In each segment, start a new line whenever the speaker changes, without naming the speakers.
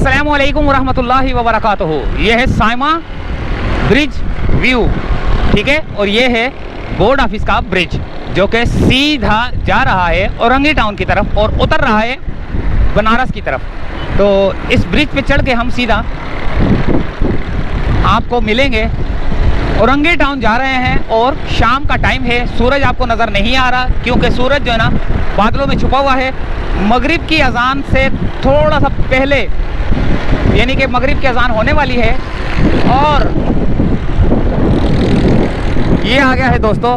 अस्सलामु अलैकुम वरहमतुल्लाहि वबरकातुहू। ये है साइमा ब्रिज व्यू, ठीक है। और ये है बोर्ड ऑफिस का ब्रिज जो कि सीधा जा रहा है औरंगी टाउन की तरफ और उतर रहा है बनारस की तरफ। तो इस ब्रिज पे चढ़ के हम सीधा आपको मिलेंगे। औरंगी टाउन जा रहे हैं और शाम का टाइम है। सूरज आपको नज़र नहीं आ रहा क्योंकि सूरज जो है ना बादलों में छुपा हुआ है। मगरिब की अजान से थोड़ा सा पहले, यानी कि मगरिब की अजान होने वाली है। और ये आ गया है दोस्तों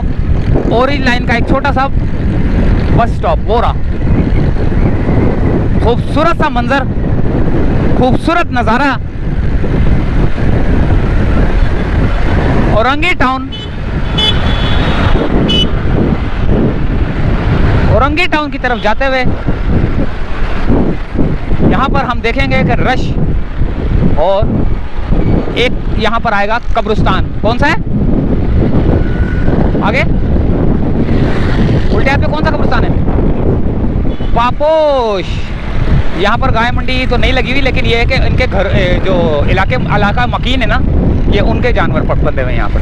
ऑरेंज लाइन का एक छोटा सा बस स्टॉप, बोरा। खूबसूरत सा मंजर, खूबसूरत नज़ारा। औरंगी टाउन, औरंगी टाउन की तरफ जाते हुए यहाँ पर हम देखेंगे कि रश, और एक यहाँ पर आएगा कब्रिस्तान। कौन सा है आगे उल्टे हाथ पे कौन सा कब्रिस्तान है? पापोश। यहाँ पर गाय मंडी तो नहीं लगी हुई, लेकिन ये है कि इनके घर जो इलाका मकीन है ना, ये उनके जानवर बंधे हुए हैं यहाँ पर।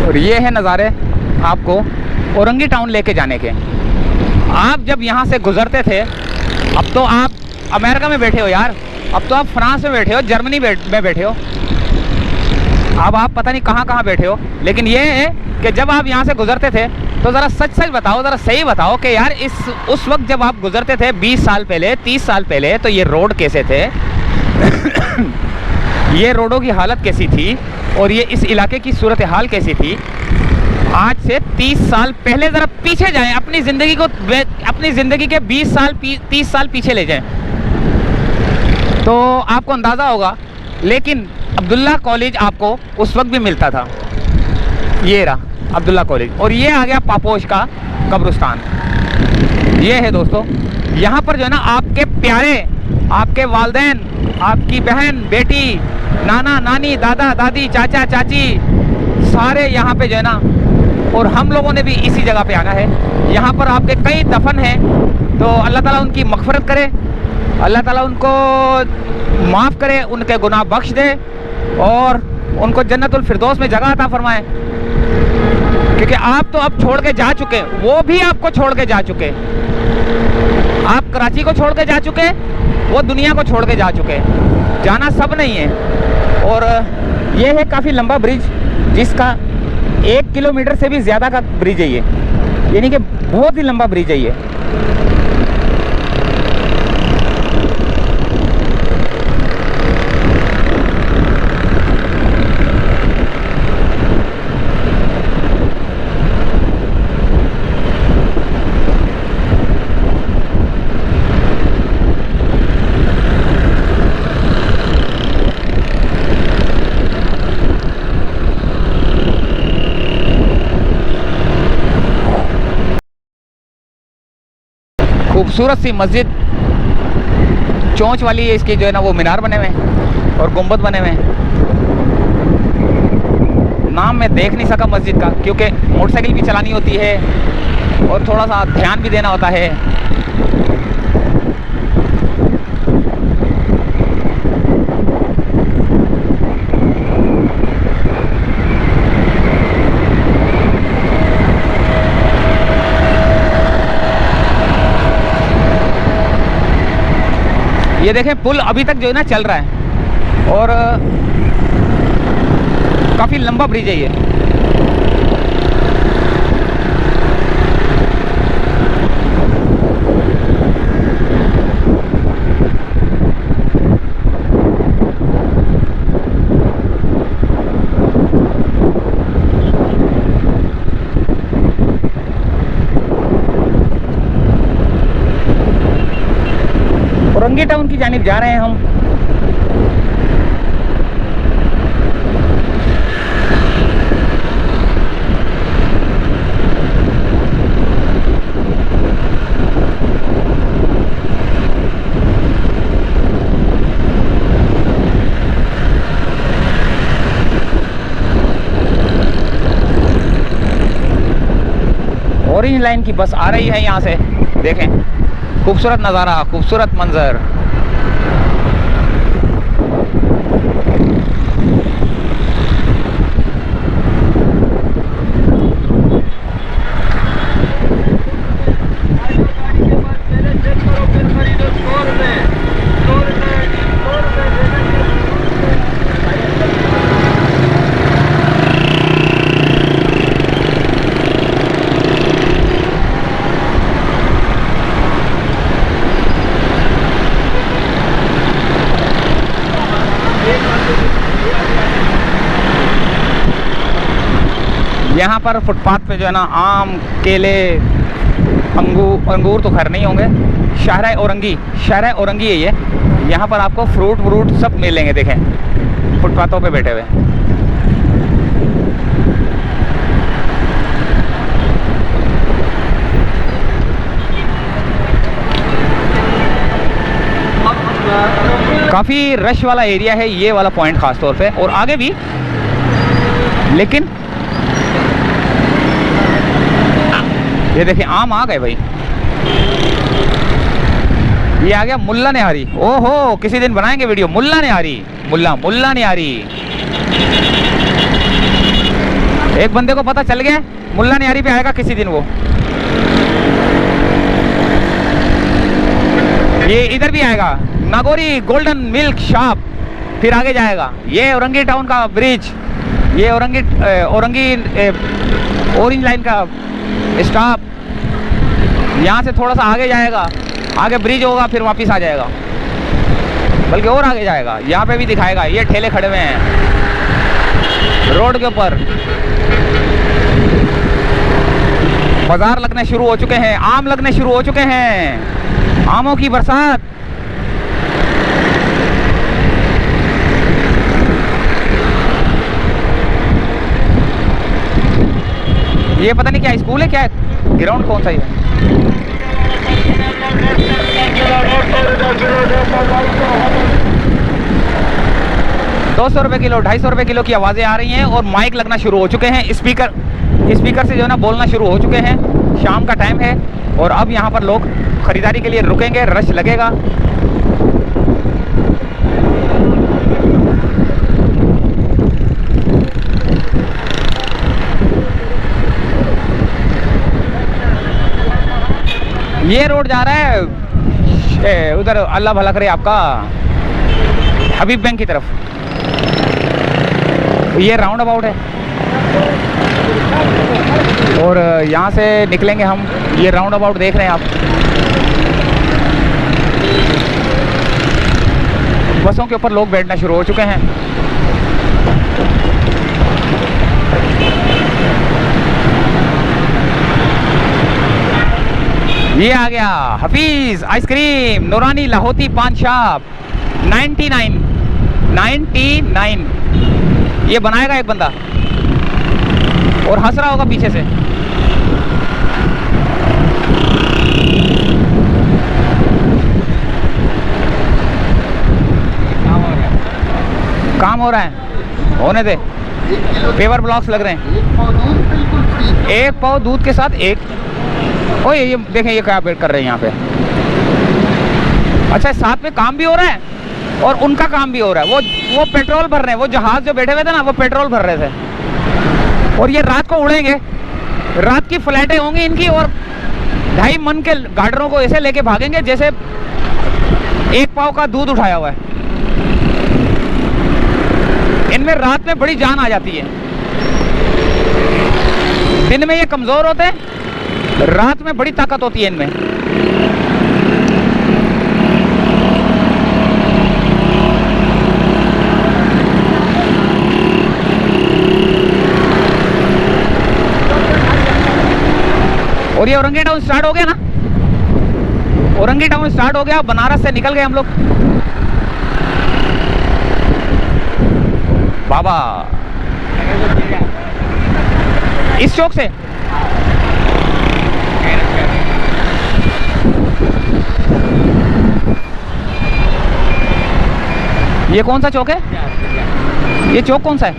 और ये है नज़ारे आपको औरंगी टाउन लेके जाने के। आप जब यहाँ से गुजरते थे, अब तो आप अमेरिका में बैठे हो यार, अब तो आप फ्रांस में बैठे हो, जर्मनी में बैठे हो, अब आप पता नहीं कहाँ कहाँ बैठे हो। लेकिन ये है कि जब आप यहाँ से गुजरते थे तो ज़रा सच बताओ, ज़रा सही बताओ कि यार उस वक्त जब आप गुजरते थे 20 साल पहले, 30 साल पहले, तो ये रोड कैसे थे? ये रोडों की हालत कैसी थी और ये इस इलाके की सूरत हाल कैसी थी? आज से 30 साल पहले ज़रा पीछे जाएं, अपनी ज़िंदगी के 20 साल 30 साल पीछे ले जाएं तो आपको अंदाज़ा होगा। लेकिन अब्दुल्ला कॉलेज आपको उस वक्त भी मिलता था। ये रहा अब्दुल्ला कॉलेज, और ये आ गया पापोश का कब्रिस्तान। ये है दोस्तों, यहाँ पर जो है ना आपके प्यारे, आपके वालिदैन, आपकी बहन, बेटी, नाना नानी, दादा दादी, चाचा चाची, सारे यहाँ पे जो है ना। और हम लोगों ने भी इसी जगह पे आना है। यहाँ पर आपके कई दफन हैं, तो अल्लाह ताला उनकी मग़फ़िरत करे, अल्लाह ताला उनको माफ़ करे, उनके गुनाह बख्श दे और उनको जन्नतुल फिरदौस में जगह अता फरमाए। क्योंकि आप तो अब छोड़ के जा चुके, वो भी आपको छोड़ के जा चुके। आप कराची को छोड़ के जा चुके, वो दुनिया को छोड़ के जा चुके। जाना सब नहीं है। और ये है काफ़ी लंबा ब्रिज, जिसका 1 किलोमीटर से भी ज़्यादा का ब्रिज है ये, यानी कि बहुत ही लंबा ब्रिज है ये। खूबसूरत सी मस्जिद, चोंच वाली है इसकी, जो है ना वो मीनार बने हुए हैं और गुंबद बने हुए हैं। नाम मैं देख नहीं सका मस्जिद का, क्योंकि मोटरसाइकिल भी चलानी होती है और थोड़ा सा ध्यान भी देना होता है। ये देखें पुल अभी तक जो है ना चल रहा है और काफ़ी लंबा ब्रिज है ये। औरंगी टाउन की जानिब जा रहे हैं हम। ऑरेंज लाइन की बस आ रही है यहाँ से। देखें, खूबसूरत नज़ारा, खूबसूरत मंजर। यहाँ पर फुटपाथ पे जो है ना आम, केले, अंगूर तो खैर नहीं होंगे, शाहराए औरंगी है ये। यहाँ पर आपको फ्रूट व्रूट सब मिलेंगे, देखें फुटपाथों पे बैठे हुए। काफ़ी रश वाला एरिया है ये वाला पॉइंट ख़ास तौर पे, और आगे भी। लेकिन ये देखिए आम आ गए भाई। ये आ गया मुल्ला निहारी। ओहो, किसी दिन बनाएंगे वीडियो मुल्ला निहारी। मुल्ला निहारी। एक बंदे को पता चल गया मुल्ला निहारी पे आएगा किसी दिन वो। ये इधर भी आएगा, नागौरी गोल्डन मिल्क शॉप, फिर आगे जाएगा ये औरंगी टाउन का ब्रिज, ये औरंगी ऑरेंज लाइन का स्टॉप। यहाँ से थोड़ा सा आगे जाएगा, आगे ब्रिज होगा, फिर वापस आ जाएगा, बल्कि और आगे जाएगा। यहाँ पे भी दिखाएगा, ये ठेले खड़े हुए हैं रोड के ऊपर। बाजार लगने शुरू हो चुके हैं, आम लगने शुरू हो चुके हैं, आमों की बरसात। ये पता नहीं क्या स्कूल है, क्या ग्राउंड कौन सा है? 200 रुपये किलो, 250 रुपये किलो की आवाज़ें आ रही हैं और माइक लगना शुरू हो चुके हैं। स्पीकर से जो है ना बोलना शुरू हो चुके हैं। शाम का टाइम है और अब यहाँ पर लोग ख़रीदारी के लिए रुकेंगे, रश लगेगा। ये रोड जा रहा है उधर, अल्लाह भला करे आपका, हबीब बैंक की तरफ। ये राउंड अबाउट है और यहाँ से निकलेंगे हम। ये राउंड अबाउट देख रहे हैं आप, बसों के ऊपर लोग बैठना शुरू हो चुके हैं। ये आ गया हफीज आइसक्रीम, नूरानी लाहौती पान शॉप, 99। ये बनाएगा एक बंदा और हंस रहा होगा पीछे से। काम हो रहा है, होने दे। पेवर ब्लॉक्स लग रहे हैं। एक पाव दूध के साथ एक। ओए ये देखें, ये क्या वेट कर रहे हैं यहाँ पे। अच्छा, साथ में काम भी हो रहा है और उनका काम भी हो रहा है। वो पेट्रोल भर रहे हैं। वो जहाज जो बैठे हुए थे ना, वो पेट्रोल भर रहे थे और ये रात को उड़ेंगे। रात की फ्लाइटें होंगी इनकी और 2.5 मन के गार्डरों को ऐसे लेके भागेंगे जैसे एक पाव का दूध उठाया हुआ है। इनमें रात में बड़ी जान आ जाती है। दिन में ये कमजोर होते हैं, रात में बड़ी ताकत होती है इनमें। और ये औरंगी टाउन स्टार्ट हो गया ना, औरंगी टाउन स्टार्ट हो गया। बनारस से निकल गए हम लोग। बाबा इस चौक से ये कौन सा चौक है? ये चौक कौन सा है?